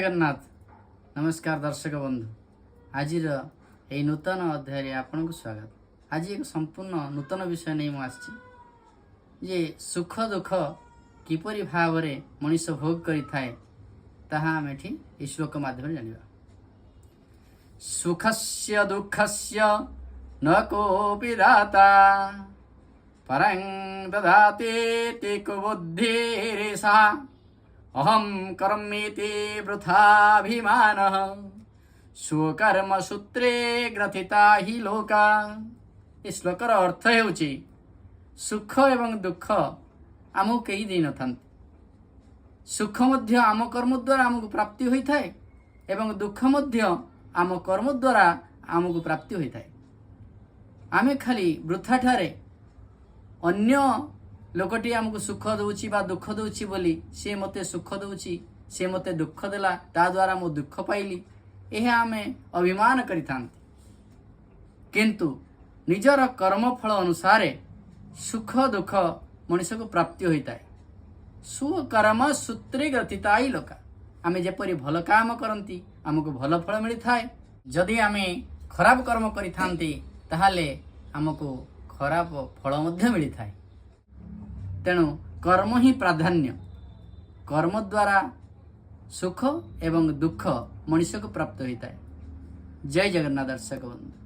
जगन्नाथ नमस्कार दर्शक बंधु आज यही नूतन अध्याय आपन को स्वागत। आज एक संपूर्ण नूतन विषय नहीं मुझे सुख दुख किपरि भाव में मनीष भोग करें ताहा आम ये श्लोक माध्यम जाना। सुखस्य दुःखस्य न कोऽपि दाता परं ददाति कुबुद्धिरेषा अहम कर्मेति वृथाभिमानः स्वकर्म सूत्रे ग्रथिता ही लोका। ये श्लोकर अर्थ हेउछि सुख एवं दुख आमको कई दे न। सुख मध्य आम कर्म द्वारा आमको प्राप्ति होता है एवं दुख मध्य आम कर्म द्वारा आमको प्राप्ति होता है। आमे खाली वृथा ठारे अन्य लोकटी आमको सुख दौची बा दुख दौची बोली सी मते सुख दौची सी मते दुख देला ता द्वारा मो दुख पाइली यह आमे अभिमान करिथांती। किंतु निजर कर्मफल अनुसार सुख दुख मनुष्य को प्राप्ति होता है। स्वकर्म सूत्रे ग्रथिता ही लोका। आमे जेपरि भल काम करती आमको भल फल मिलता है। जदि आमे खराब कर्म करिथांती ताहाले आमको खराब फल मध्य मिलता है। तेणु कर्म ही प्राधान्य। कर्म द्वारा सुख एवं दुख मनुष्य को प्राप्त होता है। जय जगन्नाथ दर्शक बंधु।